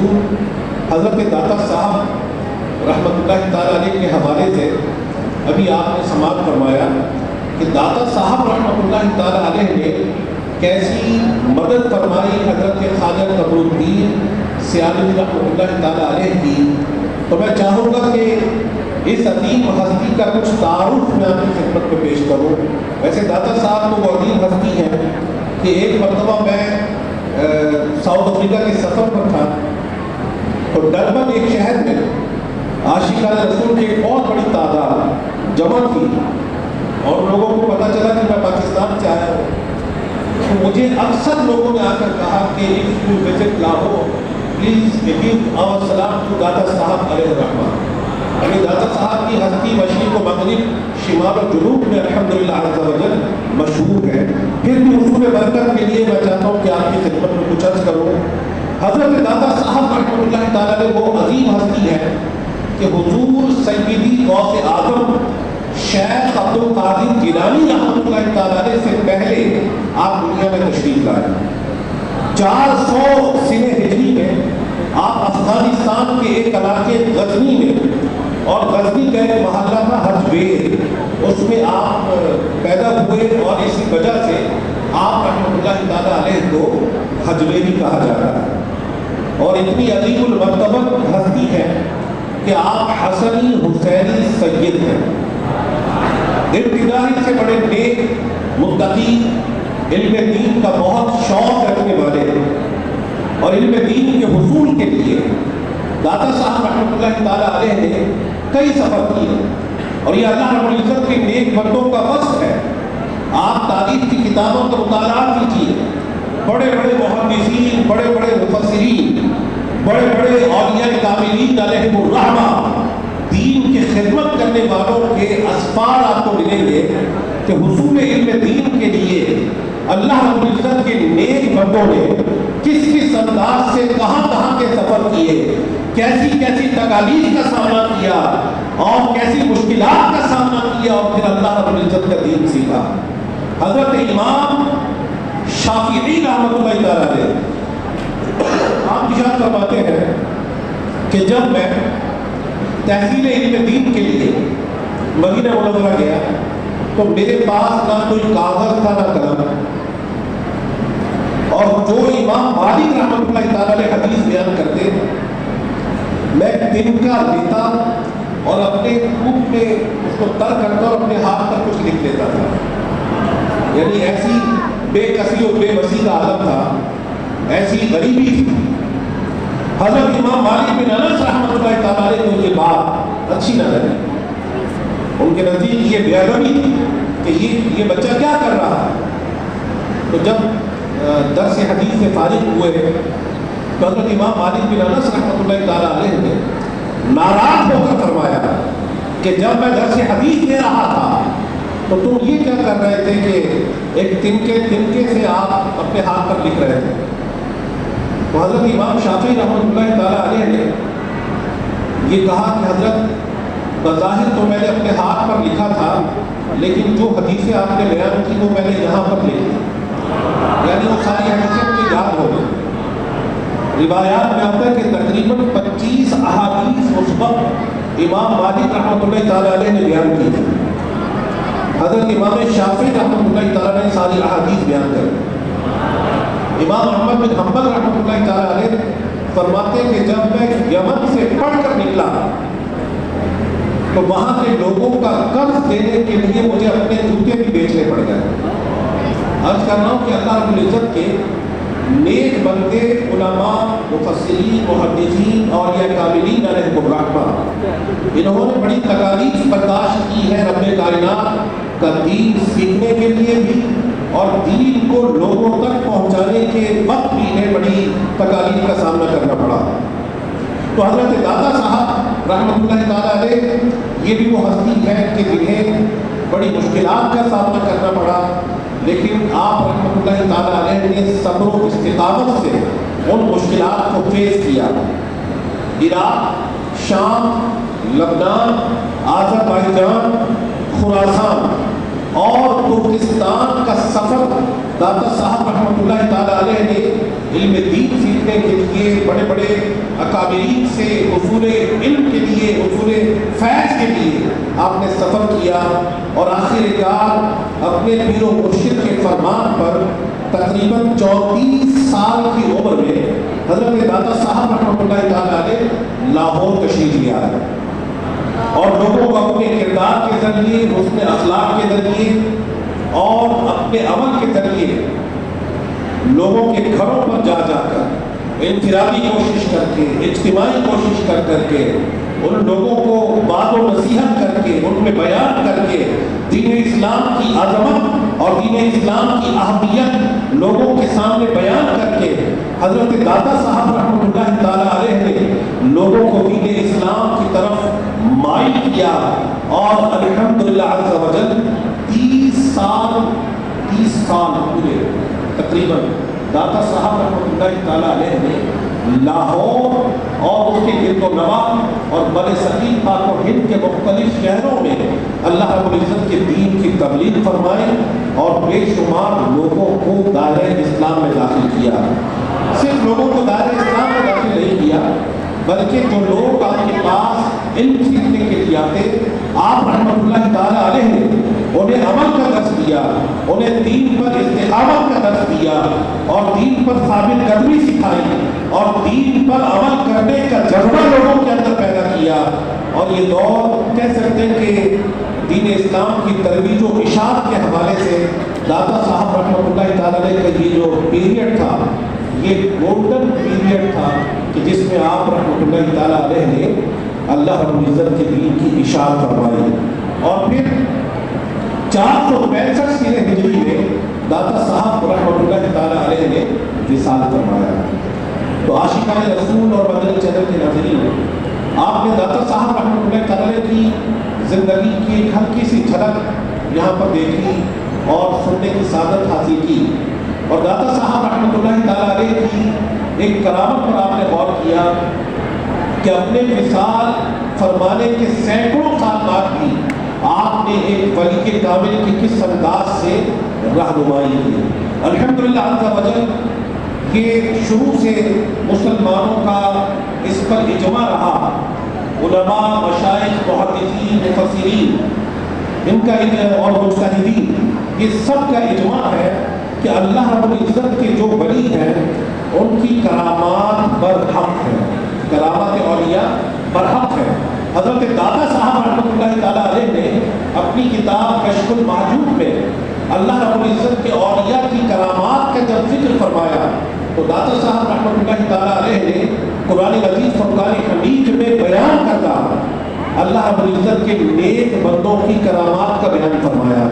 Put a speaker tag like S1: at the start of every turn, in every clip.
S1: رسول حضرت داتا صاحب رحمۃ اللہ تعالیٰ علیہ کے حوالے سے ابھی آپ نے سماعت فرمایا کہ داتا صاحب رحمۃ اللہ تعالیٰ علیہ نے کیسی مدد فرمائی حضرت خواجہ قمرالدین سیالوی رحمۃ اللہ تعالیٰ علیہ کی. تو میں چاہوں گا کہ اس عظیم ہستی کا کچھ تعارف میں آپ کی خدمت میں پیش کروں. ویسے داتا صاحب تو وہ عظیم ہستی ہیں کہ ایک مرتبہ میں ساؤتھ افریقہ کے سفر پر تھا تو ڈربن ایک شہر میں عاشقان رسول کی ایک بہت بڑی تعداد جمع تھی اور لوگوں کو پتہ چلا کہ میں پاکستان سے آیا ہوں. تو مجھے اکثر لوگوں نے آ کر کہا کہ if you visit Lahore please give our salaam to Data Sahib علیہ الرحمہ. یعنی داتا صاحب کی ہستی مشرق و مغرب شمال و جنوب میں الحمدللہ عز و جل مشہور ہے. پھر بھی حصول برکت کے لیے میں چاہتا ہوں کہ آپ کی خدمت میں کچھ عرض کروں. حضرت داتا صاحب رحمۃ اللہ تعالیٰ نے وہ عظیم ہستی ہے کہ حضور سیدی غوث اعظم شیخ عبد القادر جیلانی رحمۃ اللہ تعالیٰ سے پہلے آپ دنیا میں تشریف لائے. 400 سنہ ہجری میں آپ افغانستان کے ایک علاقے غزنی میں، اور غزنی کا ایک محلہ تھا حجویر، اس میں آپ پیدا ہوئے اور اسی وجہ سے آپ رحمۃ اللہ تعالیٰ علیہ کو حجویری کہا جاتا ہے. اور اتنی عظیم المرتبہ ہستی ہے کہ آپ حسنی حسینی سید ہیں. ابتدائی سے بڑے نیک متقی، علم دین کا بہت شوق رکھنے والے ہیں اور علم دین کے حصول کے لیے داتا صاحب رحمۃ اللہ تعالیٰ علیہ نے کئی سفر کیے اور یہ اللہ رب العزت کے نیک بندوں کا وصف ہے. آپ تاریخ کی کتابوں کا مطالعہ کیجیے. بڑے بڑے محدثین، بڑے بڑے مفسرین، بڑے بڑے اولیاء کاملین علیہم الرحمہ، دین کی خدمت کرنے والوں کے اسفار آپ کو ملیں گے کہ حصول علم دین کے لیے اللہ رب العزت کے نیک بندوں نے کس کس انداز سے کہاں کہاں کے سفر کیے، کیسی کیسی تکالیف کا سامنا کیا اور کیسی مشکلات کا سامنا کیا اور پھر اللہ رب العزت کا دین سیکھا. حضرت امام شافعی رحمۃ اللہ تعالیٰ علیہ آپ ارشاد فرماتے ہیں کہ جب میں تحصیل علم دین کے لیے مدینہ منورہ گیا تو میرے پاس نہ کوئی کاغذ تھا نہ قلم، اور جو امام مالک رحمۃ اللہ تعالیٰ علیہ حدیث بیان کرتے میں تنکا لیتا اور اپنے خوب میں اس کو تر کرتا اور اپنے ہاتھ پر کچھ لکھ لیتا تھا. یعنی ایسی بے کسی اور بے بسی کا عالم تھا، ایسی غریبی تھی. حضرت امام مالک بن انس رحمۃ اللہ تعالیٰ علیہ کو یہ بات اچھی نہ لگی. ان کے نزدیک یہ بے ادبی تھی کہ یہ بچہ کیا کر رہا ہے. تو جب درس حدیث سے فارغ ہوئے تو حضرت امام مالک بن انس رحمۃ اللہ تعالیٰ علیہ نے ناراض ہو کر فرمایا کہ جب میں درس حدیث دے رہا تھا تو تم یہ کیا کر رہے تھے کہ ایک تنکے سے آپ اپنے ہاتھ پر لکھ رہے تھے. تو حضرت امام شافعی رحمۃ اللہ تعالیٰ علیہ نے یہ کہا کہ حضرت بظاہر تو میں نے اپنے ہاتھ پر لکھا تھا لیکن جو حدیثیں آپ نے بیان کی وہ میں نے یہاں پر لکھی، یعنی وہ ساری حدیثیں مجھے یاد ہو گئی. روایات میں آتا ہے کہ تقریباً 25 احادیث مثبت امام مالک رحمۃ اللہ تعالیٰ علیہ نے بیان کی تھی. حضرت امام شافعی رحمۃ اللہ تعالیٰ نے ساری احادیث بیان کر. امام احمد بن حنبل رحمۃ اللہ تعالیٰ علیہ فرماتے کہ جب میں یمن سے پڑھ کر نکلا تو وہاں کے لوگوں کا قرض دینے کے لیے مجھے اپنے جوتے بھی بیچنے پڑ گئے. عرض کر رہا ہوں کہ اللہ رب العزت کے نیک بندے، علماء، مفسرین، محدثین اور یا کاملین علیہ الرحمہ، انہوں نے بڑی تکالیف برداشت کی ہے رب کائنات کا دین سیکھنے کے لیے بھی اور دین کو لوگوں تک پہنچانے کے وقت بھی انہیں بڑی تکالیف کا سامنا کرنا پڑا. تو حضرت داتا صاحب رحمۃ اللہ تعالیٰ علیہ یہ بھی وہ ہستی ہے کہ جنہیں بڑی مشکلات کا سامنا کرنا پڑا، لیکن آپ رحمۃ اللہ تعالیٰ علیہ نے صبر و استقامت سے ان مشکلات کو فیس کیا. عراق، شام، لبنان، آذربائیجان، خراسان اور ترکستان کا سفر داتا صاحب رحمۃ اللہ تعالیٰ علیہ نے علم دین سیکھنے کے لیے بڑے بڑے اکابرین سے اصول علم کے لیے، اصول فیض کے لیے آپ نے سفر کیا، اور آخر کار اپنے پیر و مرشد کے فرمان پر تقریباً 34 سال کی عمر میں حضرت داتا صاحب رحمۃ اللہ تعالیٰ علیہ لاہور تشریف لے آئے، اور لوگوں کو اپنے کردار کے ذریعے، حسن اخلاق کے ذریعے اور اپنے عمل کے ذریعے لوگوں کے گھروں پر جا جا کر انفرادی کوشش کر کے، اجتماعی کوشش کر کر کے ان لوگوں کو بات و نصیحت کر کے، ان میں بیان کر کے دین اسلام کی عظمت اور دین اسلام کی اہمیت لوگوں کے سامنے بیان کر کے حضرت داتا صاحب رحمۃ اللہ تعالیٰ علیہ نے لوگوں کو دین اسلام کی طرف مائل کیا، اور الحمدللہ عز و جل 30 سال پورے تقریباً داتا صاحب رحمۃ اللہ تعالیٰ علیہ نے لاہور اور اس کے گرد و نواح اور بر صغیر پاک و ہند کے مختلف شہروں میں اللہ رب العزت کے دین کی تبلیغ فرمائے، اور بے شمار لوگوں کو دائرۂ اسلام میں داخل کیا۔ صرف لوگوں کو دائرۂ اسلام میں داخل نہیں کیا، بلکہ جو لوگ آپ کے پاس علم سیکھنے کے لیے آتے، آپ رحمۃ اللہ تعالیٰ علیہ نے انہیں عمل کا درس دیا، انہیں دین پر استقامت کا درس دیا، اور دین پر ثابت قدمی سکھائی، اور دین پر عمل کرنے کا جذبہ لوگوں کے اندر پیدا کیا۔ اور یہ دور کہہ سکتے ہیں کہ دین اسلام کی ترویج و اشاعت کے حوالے سے داتا صاحب رحمۃ اللہ تعالیٰ علیہ کا یہ جو پیریڈ تھا، یہ گولڈن پیریڈ تھا کہ جس میں آپ رحمۃ اللہ تعالیٰ علیہ نے اللہ رب العزت کے دین کی اشاعت فرمائی، اور پھر 465 سیرے ہجری میں داتا صاحب رحمۃ اللہ تعالیٰ علیہ نے وصال فرمایا۔ تو عاشقان رسول اور مدنی چینل کے ناظرین، آپ نے داتا صاحب رحمۃ اللہ تعالیٰ کی زندگی کی ایک ہلکی سی جھلک یہاں پر دیکھی اور سننے کی سعادت حاصل کی، اور داتا صاحب رحمۃ اللہ تعالیٰ علیہ کی ایک کرامت پر آپ نے غور کیا کہ اپنے وصال فرمانے کے سینکڑوں سال بعد بھی آپ نے ایک ولی کے کامل کی کس انداز سے رہنمائی کی۔ الحمدللہ عز و جل یہ شروع سے مسلمانوں کا اس پر اجماع رہا، علماء، مشائخ، محدثین، مفسرین ان کا اور مجتہدین، یہ سب کا اجماع ہے کہ اللہ رب العزت کے جو ولی ہیں ان کی کرامات برحق ہیں، کرامات اولیاء برحق ہیں۔ حضرت داتا صاحب رحمۃ اللہ تعالیٰ علیہ نے اپنی کتاب کشف المحجوب میں اللہ رب العزت کے اولیاء کی کرامات کا جب ذکر فرمایا تو داتا صاحب رحمۃ اللہ تعالیٰ علیہ نے قرآن مجید فرقان حمید میں بیان کرتا اللہ رب العزت کے نیک بندوں کی کرامات کا بیان فرمایا۔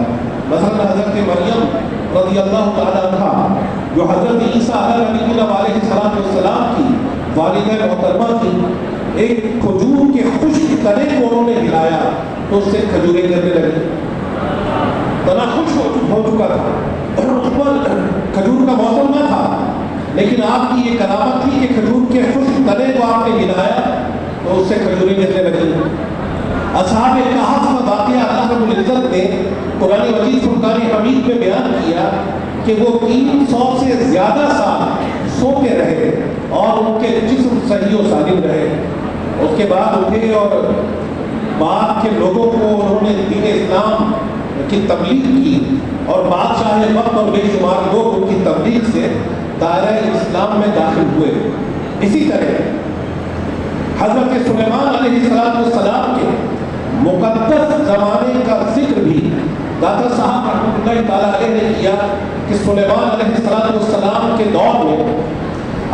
S1: مثلا حضرت مریم رضی اللہ تعالیٰ عنہ جو حضرت عیسیٰ علیہ السلام کی والدہ محترمہ تھی، ایک کھجور کے خشک تنے کو انہوں نے ہلایا تو اس سے کھجوریں گرنے لگی، تنا خشک ہو چکا تھا، اس پر کھجور کا موسم نہ تھا، لیکن آپ کی یہ کرامت تھی کہ کھجور کے خشک تنے کو آپ نے ہلایا تو اس سے کھجوریں گرنے لگی۔ اصحاب کہف کا واقعہ اللہ رب العزت نے قرآن مجید فرقان حمید میں بیان کیا کہ وہ 300 سے زیادہ سال سوتے رہے اور ان کے جسم صحیح و سالم رہے، اس کے بعد اٹھے اور بعد کے لوگوں کو انہوں نے دین اسلام کی تبلیغ کی، اور بادشاہ وقت اور بے شمار لوگ ان کی تبلیغ سے دائرہ اسلام میں داخل ہوئے۔ اسی طرح حضرت سلیمان علیہ السلام کے مقدس زمانے کا ذکر بھی داتا صاحب رحمۃ اللہ تعالیٰ علیہ نے کیا کہ سلیمان علیہ السلام کے دور میں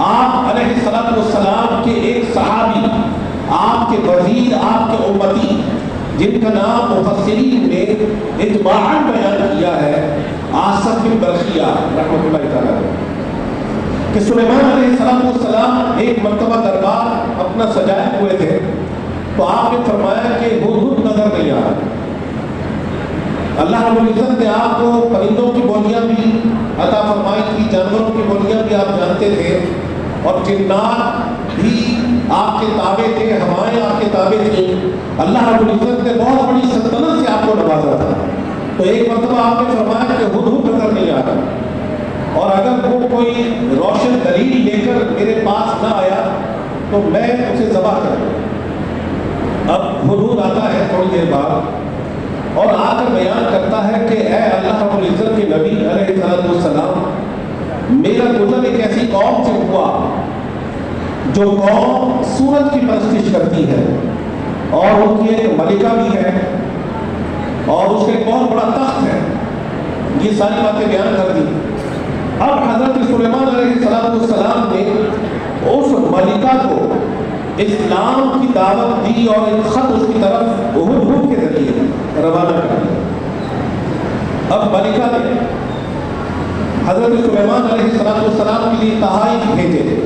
S1: آپ علیہ السلام کے ایک صحابی، آپ کے وزیر، آپ کے امتی، جن کا نام مفسرین نے اجماعاً بیان کیا ہے، آصف بن برخیہ رحمۃ اللہ تعالیٰ کہ سلیمان علیہ السلام ایک مرتبہ دربار اپنا سجائے ہوئے تھے تو آپ نے فرمایا کہ ہدہد نظر نہیں آ رہا۔ اللہ رب العزت نے آپ کو پرندوں کی بولیاں بھی عطا فرمائی تھی، جانوروں کی بولیاں بھی آپ جانتے تھے، اور جنات بھی آپ کے تابع تھے، ہوائیں آپ کے تابع تھیں۔ اللہ رب العزت نے بہت بڑی سلطنت سے آپ کو نوازا تھا، تو ایک مرتبہ آپ نے فرمایا کہ ہدہد نظر نہیں آ رہا، اور اگر وہ کوئی روشن دلیل لے کر میرے پاس نہ آیا تو میں اسے ذبح کر دوں۔ اب حضور آتا ہے تھوڑی دیر بعد اور آ کر بیان کرتا ہے کہ اے اللہ رب العزت کے نبی علیہ السلام، میرا گزر ایک ایسی قوم سے ہوا جو قوم سورج کی پرستش کرتی ہے اور ان کی ایک ملکہ بھی ہے اور اس کے بہت بڑا تخت ہے۔ یہ ساری باتیں بیان کر دی۔ اب حضرت سلیمان علیہ السلام نے اس ملکہ کو اسلام کی دعوت دی اور ایک خط اس کی طرف ہدہد کے ذریعے روانہ کر دیا۔ اب ملکہ نے حضرت سلیمان علیہ السلام کے لیے تحائف بھیجے،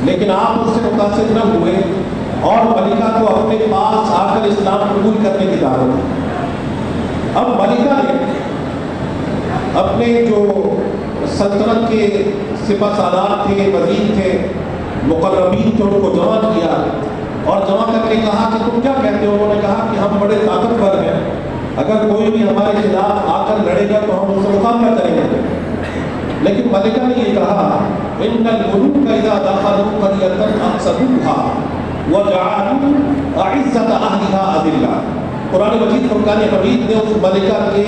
S1: لیکن آپ اس سے متاثر نہ ہوئے اور ملکہ کو اپنے پاس آ کر اسلام قبول کرنے کی دعوت دی۔ اب ملکہ نے اپنے جو سلطنت کے سپہ سالار تھے، وزیر تھے، مقربین تھے، ان کو جمع کیا اور جمع کر کے کہا کہ تم کیا کہتے ہو؟ انہوں نے کہا کہ ہم بڑے طاقتور ہیں، اگر کوئی بھی ہمارے خلاف آ کر لڑے گا تو ہم اس سے مقابلہ کریں گے۔ لیکن ملکہ نے یہ کہا ان الملوک اذا دخلوا قرية افسدوها وجعلوا اعزة اهلها اذلة۔ قرآن مجید فرقان حمید نے اس ملکہ کے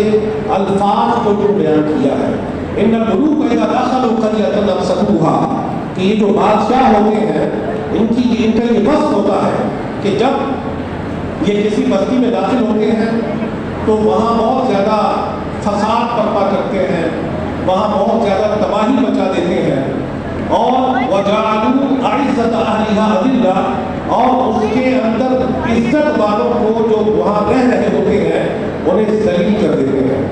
S1: الفاظ کو جو بیان کیا ہے، ان الملوک اذا دخلوا قرية افسدوها، کہ یہ جو بادشاہ ہوتے ہیں ان کا یہ بس ہوتا ہے کہ جب یہ کسی بستی میں داخل ہوتے ہیں تو وہاں بہت زیادہ فساد برپا کرتے ہیں، وہاں بہت زیادہ تباہی مچا دیتے ہیں، اور وَجَعَلُوا أَعِزَّةَ أَهْلِهَا أَذِلَّةً، اور اس کے اندر عزت والوں کو جو وہاں رہ رہے ہوتے ہیں انہیں ذلیل کر دیتے ہیں۔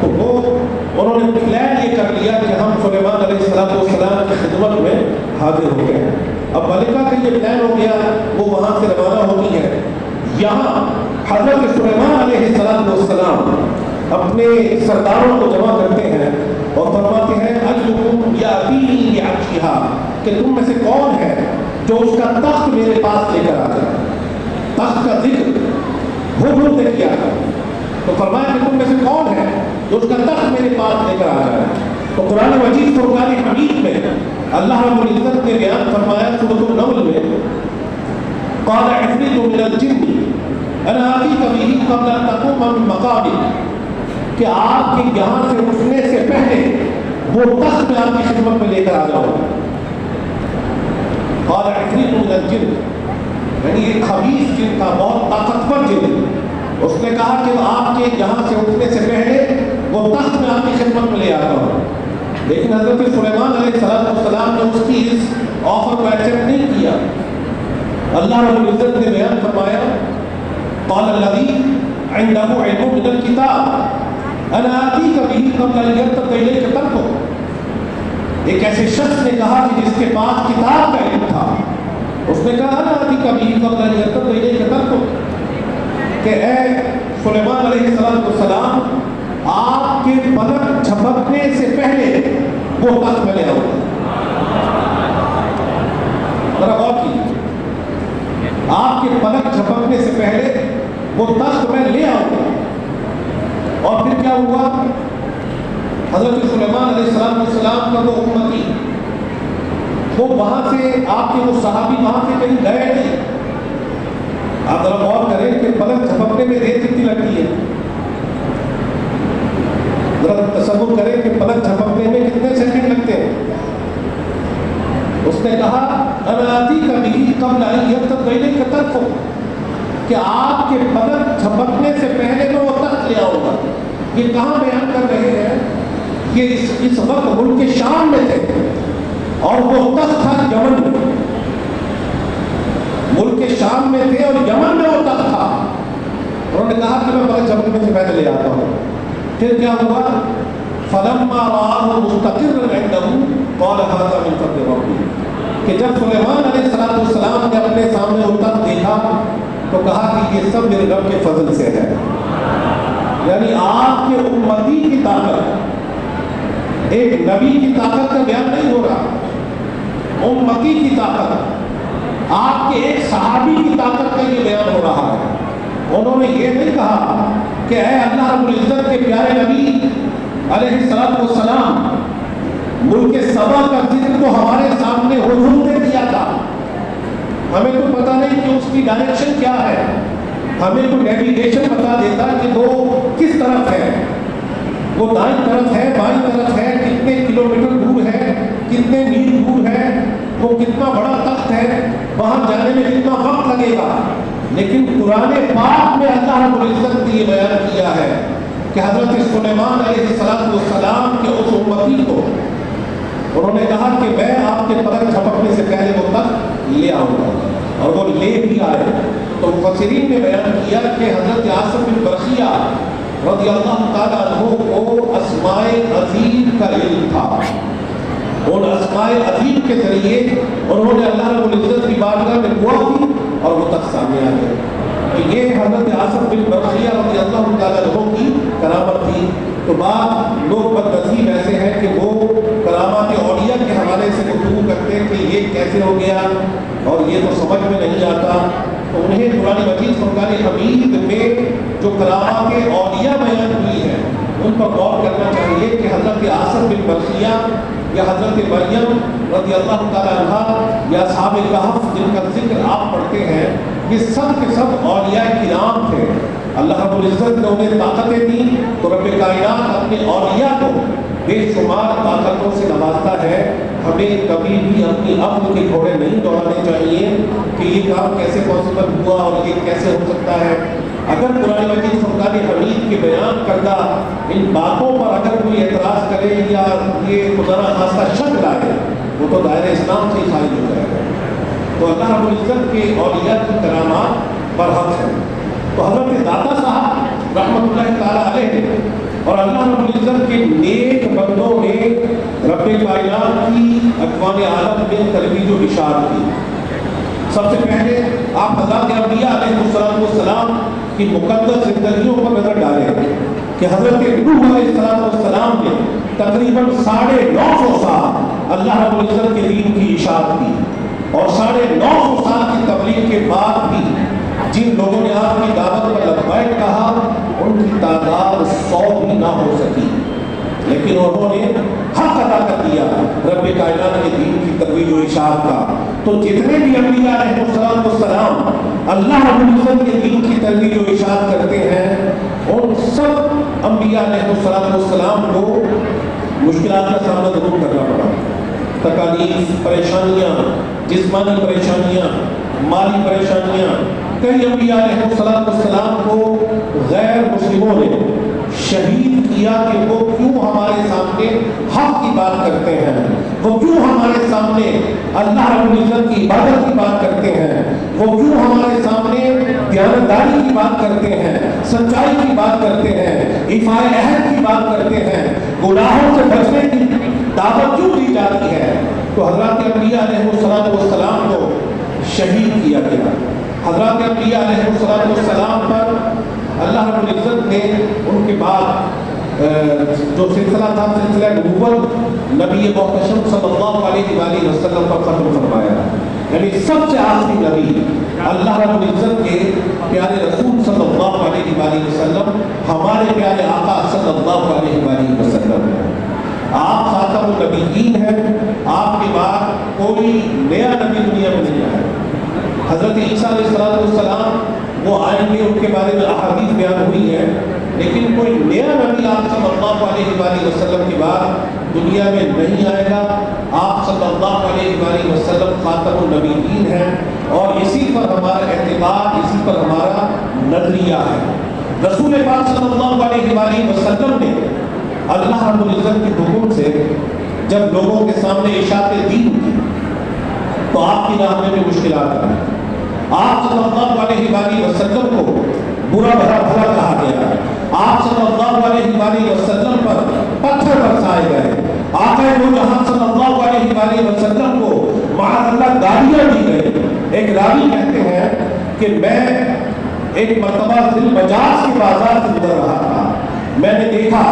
S1: تو وہ انہوں نے پلان یہ کر لیا کہ ہم سلیمان علیہ السلام کی خدمت میں حاضر ہو گئے۔ اب ملکہ کا یہ پلان ہو گیا، وہ وہاں سے روانہ ہوتی ہے۔ یہاں حضرت سلیمان علیہ السلام اپنے سرداروں کو جمع کرتے ہیں اور فرماتے ہیں ایکم یاتینی بعرشھا، کہ تم میں سے کون ہے جو اس کا تخت میرے پاس لے کر آ جائے۔ تخت کا ذکر ہدہد نے کیا تھا، تو فرمایا کہ تم میں سے کون ہے جو اس کا تخت میرے پاس لے کر آ جائے۔ تو قرآن مجید فرقان حمید میں اللہ رب العزت نے بیان فرمایا سورۃ النمل میں، قال عفریت من الجن انا آتیک بہ قبل ان تقوم من مقامک، کہ آپ کے یہاں سے اٹھنے سے پہلے وہ تخت میں آپ کی خدمت میں لے کر آ جاؤ۔ قال عفریت من الجن، یعنی ایک خبیث جن تھا، بہت طاقتور جن، اس نے کہا کہ آپ کے یہاں سے اٹھنے سے پہلے وہ تخت میں آپ کی خدمت میں لے آتا ہوں۔ لیکن حضرت سلیمان علیہ السلام نے اس کی اس آفر کو ایکسپٹ نہیں کیا۔ اللہ رب العزت نے بیان فرمایا قال الذی عنده علم من الکتاب انا آتیک بہ قبل ان یرتد الیک طرفک، ایک ایسے شخص نے کہا کہ جس کے پاس کتاب کا علم تھا، اس نے کہا انا آتیک بہ قبل ان یرتد الیک طرفک، کہ اے سلیمان علیہ السلام، آپ کے پلک جھپکنے سے پہلے وہ تخت میں لے آؤں گا۔ ذرا غور کیجیے، آپ کے پلک جھپکنے سے پہلے وہ تخت میں لے آؤں گا۔ اور پھر کیا ہوا؟ حضرت سلیمان علیہ السلام کا وہ امتی، وہ وہاں سے آپ کے وہ صحابی وہاں سے کہیں گئے نہیں۔ آپ ذرا غور کریں کہ پلک جھپکنے میں دیر کتنی لگتی ہے، ذرا تصور کریں کہ پلک جھپکنے میں کتنے سیکنڈ لگتے ہیں۔ اس نے کہا انا آتیک بہ قبل ان یرتد الیک طرفک، کہ آپ کے پلک جھپکنے سے پہلے میں وہ تخت لے آؤں گا۔ یہ کہاں بیان کر رہے ہیں؟ یہ اس وقت ملک شام میں تھے اور وہ تخت تھا یمن میں، ملک شام میں تھے اور یمن میں وہ تخت تھا۔ انہوں نے کہا کہ میں پلک جھپکنے سے پہلے لے آتا ہوں۔ پھر کیا ہوا؟ فلما رآہ مستقرا عنده قال هذا من فضل ربی، کہ جب سلیمان علیہ السلام نے اپنے سامنے وہ تخت دیکھا تو کہا کہ یہ سب میرے رب کے فضل سے ہے۔ یعنی آپ کے امتی کی طاقت، ایک نبی کی طاقت کا بیان نہیں ہو رہا، امتی کی طاقت، آپ کے ایک صحابی کی طاقت کا یہ بیان ہو رہا ہے۔ انہوں نے یہ نہیں کہا کہ اے اللہ رب العزت کے پیارے نبی علیہ السلام، ملک سبا کا ذکر تو ہمارے سامنے ہدہد نے کیا تھا، ڈائریکشن کیا ہے، ہمیں کوئی نیویگیشن بتا دیتا کہ وہ کس طرف ہے، وہ دائیں طرف ہے بائیں طرف ہے، کتنے کلومیٹر دور ہے، کتنے میل دور ہے، وہ کتنا بڑا تخت ہے، وہاں جانے میں کتنا وقت لگے گا. لیکن قرآن پاک میں اللہ رب العزت نے یہ بیان کیا ہے کہ حضرت سلیمان علیہ السلام کے اس امتی کو انہوں نے کہا کہ میں آپ کے پلک جھپکنے سے پہلے وہ تخت لے آؤں گا، اور وہ لے بھی آئے. تو مفسرین نے بیان کیا کہ حضرت عاصم بن برقیہ رضی اللہ تعالیٰ عنہ کو اسماء عظیم کا علم تھا. ان اسماء عظیم کے ذریعے انہوں نے اللہ رب العزت کی بارگاہ میں دعا کی اور وہ تخت سامنے آ گئے. تو یہ حضرت عاصم بن برقیہ رضی اللہ تعالیٰ عنہ کی کرامت تھی. تو بعض لوگ بدنصیب ایسے ہیں کہ وہ کرامات اولیاء کے حوالے سے گفتگو کرتے ہیں کہ یہ کیسے ہو گیا اور یہ تو سمجھ میں نہیں آتا. تو انہیں قرآن مجید فرقان حمید میں جو کرامات اولیاء بیان ہوئی ہیں ان پر غور کرنا چاہیے کہ حضرت عاصم بن برقیہ یا حضرت مریم رضی اللہ تعالیٰ عنہ یا اصحاب کہف جن کا ذکر آپ پڑھتے ہیں، یہ سب کے سب اولیاء کرام تھے. اللہ رب العزت نے انہیں طاقتیں دی تو رب کائنات اپنے اولیاء کو بے شمار طاقتوں سے نوازتا ہے. ہمیں کبھی بھی اپنی عقل کے گھوڑے نہیں دوڑانے چاہیے کہ یہ کام کیسے پاسبل ہوا اور یہ کیسے ہو سکتا ہے. اگر قرآن مجید فرقان حمید کے بیان کردہ ان باتوں پر اگر کوئی اعتراض کرے یا یہ خدا نخواستہ شک لائے وہ تو دائرہ اسلام سے ہی خارج ہو جائے گا. تو اللہ رب العزت کے اولیاء کی کرامات برحق ہیں. تو حضرت داتا صاحب رحمۃ اللہ تعالیٰ علیہ اور اللہ رب العزت کے نیک بندوں نے رب کائنات کی اقوام عالم میں ترویج و اشاعت کی. سب سے پہلے آپ حضرات انبیاء علیہ السلام کی مقدس زندگیوں پر نظر ڈالیں کہ حضرت نوح علیہ السلام نے تقریباً 950 سال اللہ رب العزت کے دین کی اشاعت کی، اور 950 سال کی تبلیغ کے بعد بھی جن لوگوں نے آپ کی دعوت پر لبیک کہا ان کی تعداد 100 بھی نہ ہو سکی، لیکن انہوں نے حق ادا کر دیا رب کائنات کے دین کی ترویج و اشاعت کا. تو جتنے بھی انبیاء علیہ السلام اللہ رب العزت کے دین کی ترویج و اشاعت کرتے ہیں، ان سب انبیاء علیہ السلام کو مشکلات کا سامنا ضرور کرنا پڑا. تکالیف، پریشانیاں، جسمانی پریشانیاں، مالی پریشانیاں. کئی انبیاء علیہ السلام کو غیر مسلموں نے شہید کیا کہ وہ کیوں ہمارے سامنے حق کی بات کرتے ہیں، وہ کیوں ہمارے سامنے اللہ رب العزت کی عبادت کی بات کرتے ہیں، وہ کیوں ہمارے سامنے دیانتداری کی بات کرتے ہیں، سچائی کی بات کرتے ہیں، ایفائے عہد کی بات کرتے ہیں، گناہوں سے بچنے کی دعوت کیوں دی جاتی ہے. تو حضرات انبیاء علیہ السلام کو شہید کیا گیا. حضرات انبیاء علیہ السلام پر اللہ رب العزت نے ان کے بعد جو سلسلہ تھا سلسلہ نبوت نبی محتشم صلی اللہ علیہ وآلہ وسلم پر ختم فرمایا. یعنی سب سے آخری نبی اللہ رب العزت کے پیارے رسول صلی اللہ علیہ وآلہ وسلم ہمارے پیارے آقا صلی اللہ علیہ وآلہ وسلم ہیں. آپ خاتم النبیین ہیں. آپ کے بعد کوئی نیا نبی دنیا میں نہیں آیا. حضرت عیسیٰ علیہ السلام وہ آئیں گے، ان کے بارے میں احادیث بیان ہوئی ہیں، لیکن کوئی نیا نبی آپ صلی اللہ علیہ وآلہ وسلم کے بعد دنیا میں نہیں آئے گا. آپ صلی اللہ علیہ وآلہ وسلم خاتم النبیین ہیں، اور اسی پر ہمارا اعتقاد، اسی پر ہمارا نظریہ ہے. رسول پاک صلی اللہ علیہ وآلہ وسلم نے اللہ رب العزت کے حکم سے جب لوگوں کے سامنے اشاعت دین کی تو آپ کی راہ میں بھی مشکلات آئی. آپ صلی اللہ علیہ وآلہ وسلم کو برا بھلا کہا گیا. آپ صلی اللہ علیہ وآلہ وسلم پر پتھر برسائے گئے. آقا دو جہاں صلی اللہ علیہ وآلہ وسلم کو معاذ اللہ گالیاں دی گئی. ایک راوی کہتے ہیں کہ میں ایک مرتبہ ذی المجاز کے بازار سے گزر رہا تھا. میں نے دیکھا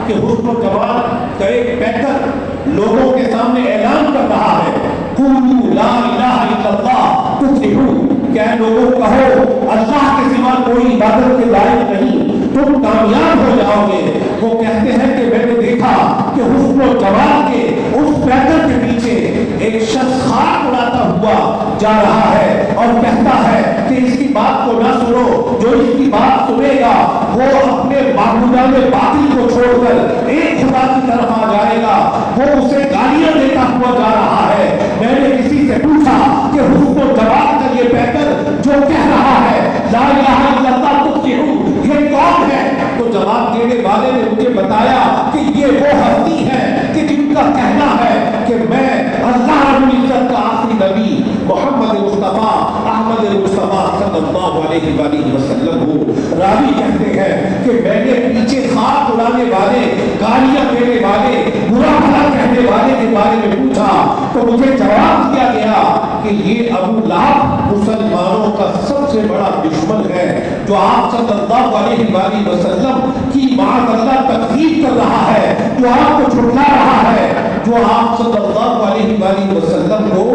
S1: کہ حسن و جمال کا ایک پیکر لوگوں کے سامنے اعلان کر رہا ہے، قولوا لا الہ الا اللہ تفلحوا، کہ اے لوگوں کہو اللہ کے سوا کوئی عبادت کے لائق نہیں، تم کامیاب ہو جاؤ گے. وہ کہتے ہیں کہ میں نے دیکھا کہ حسن و جمال کے اس پیکر کے پیچھے ایک شخص خاک اڑاتا ہوا ہوا جا رہا ہے اور کہتا ہے کہ اس کی بات کو نہ سنو، جو اس کی بات سنے گا وہ اپنے معبودان باطل کو چھوڑ کر ایک خدا کی طرف آ جائے گا، وہ اسے گالیاں دیتا ہوا جا رہا ہے۔ میں نے کسی سے پوچھا کہ حسن و جواب کا یہ پیکر جو کہہ رہا ہے لا الہ الا اللہ تفلحون، یہ کون ہے؟ تو جواب دینے والے نے مجھے بتایا کہ یہ وہ ہستی ہے کہ جن کا کہنا ہے کہ میں اللہ رب العزت کا آخری نبی محمد مصطفیٰ احمد مصطفیٰ صلی اللہ علیہ وآلہ وسلم ہوں۔ راوی کہتے ہیں کہ میں نے پیچھے خاک اڑانے والے، گالیاں دینے والے، برا بھلا کہنے والے کے بارے میں پوچھا تو مجھے جواب دیا گیا کہ یہ ابو لہب مسلمانوں کا سب سے بڑا دشمن ہے، جو آپ صلی اللہ علیہ وآلہ وسلم کی معاذ اللہ تکذیب کر رہا ہے، جو آپ کو جھٹلا رہا ہے، جو آپ صلی اللہ علیہ وآلہ وسلم کو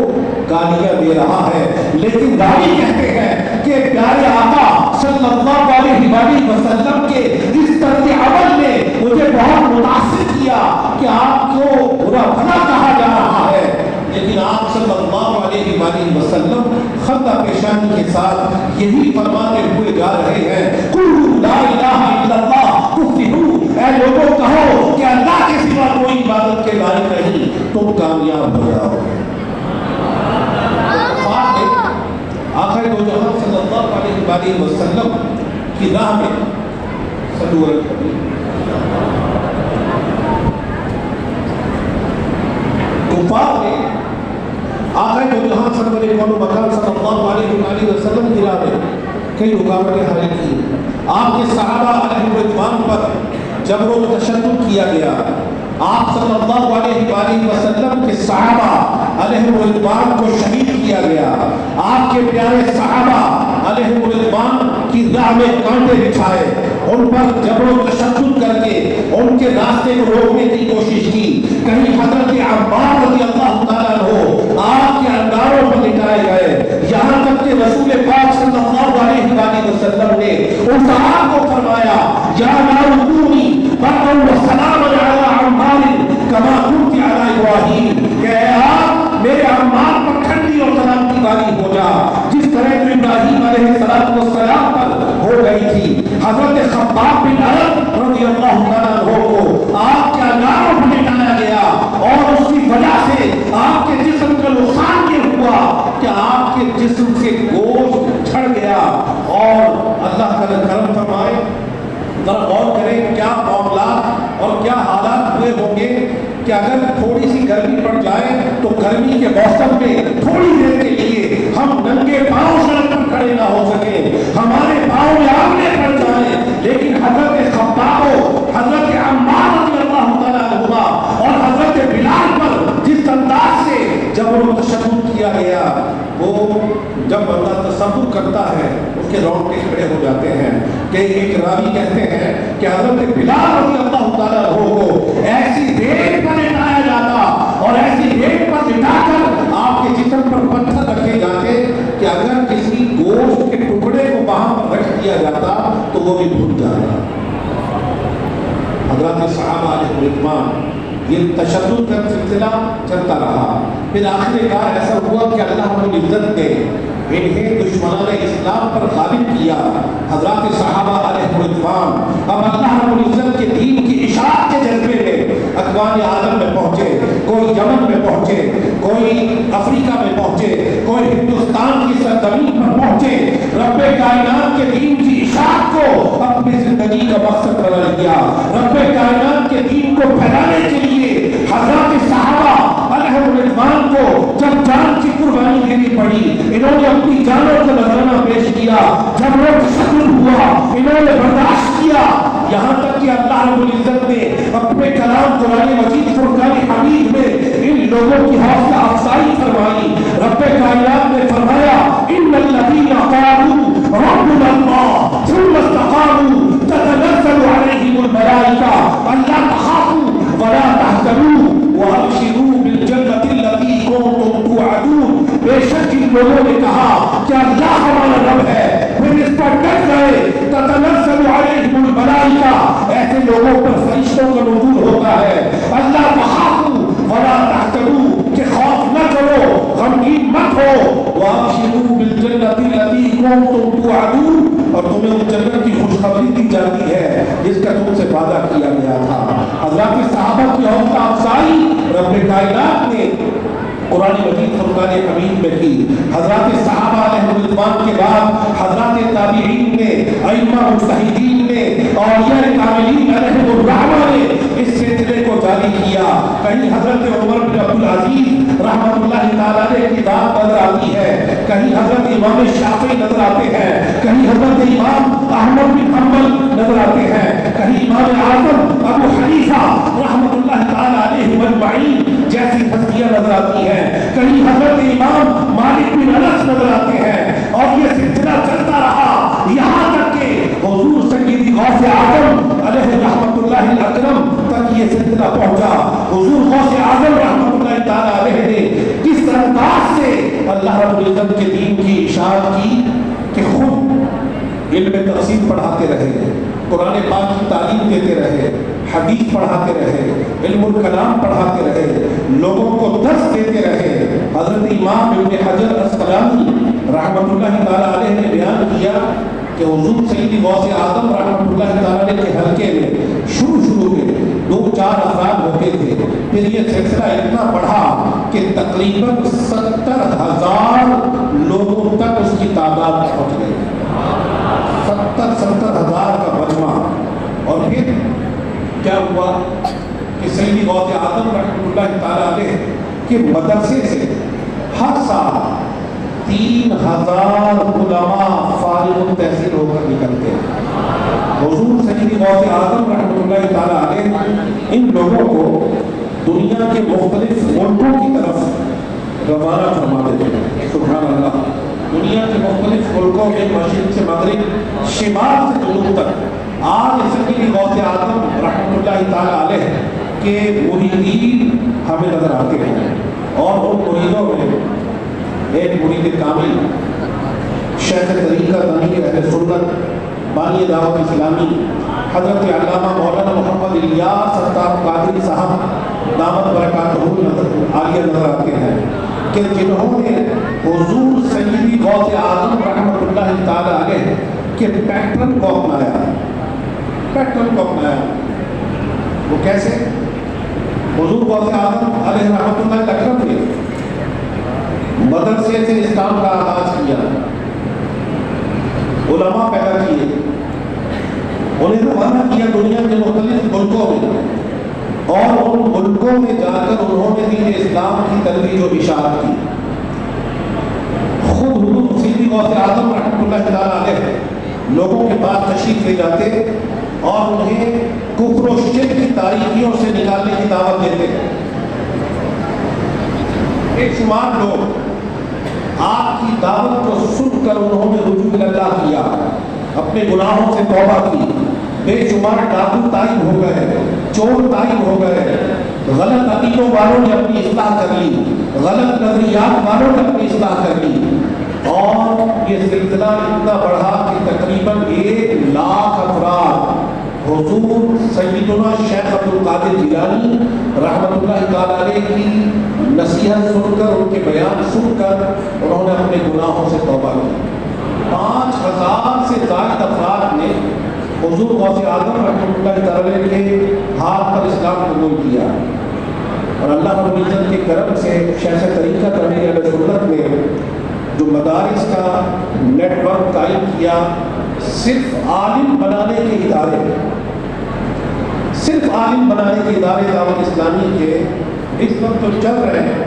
S1: گالیاں دے رہا ہے۔ لیکن راوی کہتے ہیں کہ پیارے آقا صلی اللہ علیہ وآلہ وسلم کے اس طرز عمل نے مجھے بہت متاثر کیا کہ آپ کو برا بھلا کہا جا رہا ہے، لیکن آپ صلی اللہ علیہ وآلہ وسلم خندہ پیشانی کے ساتھ یہی فرماتے ہوئے جا رہے ہیں قُلُوا لَا إِلَٰهَ إِلَّا اللَّهُ تُفْلِحُونَ، اے لوگوں کہو کہ اللہ کے سوا کوئی عبادت کے لائق نہیں، تم کامیاب ہو جاؤ۔ آخر دو جہاں صلی اللہ علیہ وآلہ وسلم کی راہ میں صلو علی النبی، کفار نے آخر دو جہاں سرور کون مکان صلی اللہ علیہ وآلہ وسلم کی راہ میں کئی رکاوٹیں حائل کی۔ آپ کے صحابہ علیہ رضوان پر جبر و تشدد کیا گیا، آپ صلی اللہ علیہ وآلہ وسلم کے صحابہ علیہ رضوان کو شہید کیا گیا، آپ کے پیارے صحابہ علیہ رضوان کی راہ میں کانٹے بچھائے، ان پر جبر و تشدد کر کے ان کے راستے کو روکنے کی کوشش کی۔ کہیں حضرت عمار رضی اللہ تعالیٰ عنہ آپ کے انگاروں پر لٹائے گئے، یہاں تک کہ رسول پاک صلی اللہ علیہ وآلہ وسلم نے ان صحابہ کو فرمایا یا نار کونی بردا وسلاما علی عمار کما کنت علی ابراہیم، کہ اے آگ میرے عمار پر ٹھنڈی اور سلام کی باری ہو جا جس طرح تو ابراہیم علیہ السلام پر ہو گئی تھی۔ حضرت خباب بن عرب رضی اللہ تعالیٰ عنہ کو آپ کے انگاروں پر لٹایا گیا اور اس کی وجہ سے آپ کے جسم کا نقصان یہ ہوا کہ آپ کے جسم سے گوشت جھڑ گیا۔ اور اللہ تعالیٰ کرم فرمائے، ذرا غور کریں کیا معاملات اور کیا حالات ہوئے ہوں گے کہ اگر تھوڑی سی گرمی پڑ جائے تو گرمی کے موسم میں تھوڑی دیر کے لیے ہم ننگے پاؤں سڑک پر کھڑے نہ ہو سکیں، ہمارے پاؤں میں آگے پڑ جائیں، لیکن حضرت خباب، حضرت عمار رضی اللہ تعالیٰ عنہ اور حضرت بلال پر جس انداز سے جبر و تشدد کیا گیا، وہ جب بندہ تصور کرتا ہے اس کے رونگٹے کھڑے ہو جاتے ہیں۔ کہ ایک راوی کہتے ہیں کہ حضرت بلال رضی اللہ تعالیٰ عنہ کو ایسی ریت پر لٹایا جاتا اور ایسی ریت پر لٹا کر آپ کے جسم پر پتھر رکھے جاتے کہ اگر کسی گوشت کے ٹکڑے کو وہاں پر رکھ دیا جاتا تو وہ بھی بھول جاتا۔ حضرات صحابہ علیہ رضوان یہ تشدد کا سلسلہ چلتا رہا، پھر آخر کار ایسا ہوا کہ اللہ رب العزت نے انہیں دشمنان اسلام پر غالب کیا۔ حضرات صحابہ علیہ رضوان اب اللہ رب العزت کے دین کی اشاعت کے جذبے میں اقوام عالم میں پہنچے، کوئی یمن میں پہنچے، کوئی افریقہ میں پہنچے، کوئی ہندوستان کی سرزمین پر پہنچے، رب کائنات کے دین کی اشاعت کو اپنی زندگی کا مقصد بنا لیا۔ رب کائنات کے دین کو پھیلانے کے لیے حضرات صحابہ علیہ رضوان کو جب جان کی قربانی دینی پڑی، انہوں نے اپنی جانوں کا نذرانہ پیش کیا، جب وہ تشدد ہوا انہوں نے برداشت کیا، یہاں تک کہ اللہ رب العزت نے اپنے کلام قرآن مجید فرقان حمید میں ان لوگوں کی حوصلہ افزائی فرمائی۔ رب کائنات نے فرمایا ان الذین قالوا ربنا اللہ ثم استقاموا تتنزل علیہم الملائکہ الا تخافوا ولا تحزنوا وابشروا بالجنۃ التي كنتم توعدون۔ بے شک جن لوگوں نے کہا کہ اللہ ہمارا رب ہے، پھر اس پر ڈٹ گئے، تتنزل علیہم الملائکہ، ایسے لوگوں پر فرشتوں کا نزول ہوتا ہے۔ اللہ تخافوا ولا تحزنوا، کہ خوف نہ کرو، غمگین مت ہو، كنتم توعدون، اور تمہیں اس جنت کی خوشخبری دی جاتی ہے جس کا تم سے وعدہ کیا گیا تھا۔ حضرات صحابہ کی حوصلہ افزائی رب کائنات نے قرآن مجید فرقان حمید میں کی۔ حضرات صحابہ علیہ رضوان کے بعد حضرات تابعین نے، ائمہ مجتہدین نے، اولیاء کاملین علیہ الرحمہ نے اس سلسلے کو جاری کیا۔ کہیں حضرت عمر بن عبدالعزیز رحمۃ اللہ تعالیٰ علیہ کی بات نظر آتی ہے، کہیں حضرت امام شافعی نظر آتے ہیں، کہیں حضرت امام احمد بن حنبل نظر آتے ہیں، کہیں امام اعظم ابو حنیفہ رحمۃ اللہ تعالیٰ علیہ مجمعین جیسی ہستیاں نظر آتی ہیں، کہیں حضرت امام مالک بن انس نظر آتے ہیں، اور یہ سلسلہ چلتا رہا یہاں تک کہ حضور سیدی غوث اعظم علیہ رحمۃ اللہ الاکرم تک یہ سلسلہ پہنچا۔ حضور غوث اعظم رحمۃ اللہ تعالیٰ علیہ نے کس انداز سے اللہ رب العزت کے دین کی اشاعت کی کہ خود علم تفسیر پڑھاتے رہے، قرآن پاک کی تعلیم دیتے رہے، حدیث پڑھاتے رہے، علم الکلام پڑھاتے رہے، لوگوں کو درس دیتے رہے۔ حضرت امام ابن حجر اسقلانی رحمۃ اللہ تعالیٰ علیہ نے بیان کیا کہ حضور سیدی غوث اعظم رحمۃ اللہ تعالیٰ علیہ کے حلقے میں شروع میں 2-4 افراد ہوتے تھے، پھر یہ سلسلہ اتنا بڑھا کہ تقریباً 70,000 لوگوں تک اس کی تعداد پہنچ گئی، 70,000 کا مجمع۔ اور پھر کیا ہوا کہ سیدی غوث اعظم رحمۃ اللہ تعالیٰ علیہ کے مدرسے سے ہر سال 3,000 علماء فارغ التحصیل ہو کر نکلتے ہیں۔ حضور سیدی غوث اعظم رحمۃ اللہ تعالیٰ علیہ ان لوگوں کو دنیا کے مختلف ملکوں کی طرف روانہ فرماتے تھے۔ سبحان اللہ، دنیا کے مختلف ملکوں میں مشرق سے مغرب، شمال سے جنوب تک آج سیدی غوث اعظم رحمۃ اللہ تعالیٰ علیہ کے مریدین ہمیں نظر آتے ہیں، اور ان مریدوں میں ایک مرید کامل شیخ طریقہ تنویر اہل سنت بانی دعوت اسلامی حضرت علامہ مولانا محمد الیاس ستار قادری صاحب دامت برکاتہ عالیہ نظر آتے ہیں کہ جنہوں نے حضور سیدی غوث اعظم رحمۃ اللہ تعالیٰ علیہ کے پیٹرن کو اپنایا۔ وہ کیسے؟ حضور غوث اعظم علیہ رحمۃ اللہ اکرم نے مدرسے سے اسلام کا آغاز کیا، علماء پیدا کیے، انہیں روانہ کیا دنیا کے مختلف ملکوں میں، اور ان ملکوں میں جا کر انہوں نے دین اسلام کی ترویج و اشاعت کی۔ خود حضور سیدی غوث اعظم رحمۃ اللہ تعالیٰ علیہ لوگوں کے پاس تشریف لے جاتے اور انہیں کفر و شرک کی تاریکیوں سے نکالنے کی دعوت دیتے۔ ایک شمار لوگ آپ کی دعوت کو سن کر انہوں نے رجوع اللہ کیا، اپنے گناہوں سے توبہ کی، بے شمار ڈاکو تعین ہو گئے، چور تعین ہو گئے، غلط عقیدوں والوں نے اپنی اصلاح کر لی، غلط نظریات والوں نے اپنی اصلاح کر لی، اور یہ سلسلہ اتنا بڑھا کہ تقریباً 1,00,000 افراد حضور سیدنا شیخ عبدالقادر جیلانی رحمۃ اللہ تعالیٰ علیہ کی نصیحت سن کر، ان کے بیان سن کر انہوں نے اپنے گناہوں سے توبہ کی۔ 5,000 سے زائد افراد نے حضور غوث اعظم رحمۃ اللہ تعالیٰ علیہ کے ہاتھ پر اسلام قبول کیا، اور اللہ رب العزت کے کرم سے شیخ طریقہ تنویر اہل سنت نے جو مدارس کا نیٹ ورک قائم کیا، صرف عالم بنانے کے ادارے دعوت اسلامی کے اس وقت تو چل رہے ہیں۔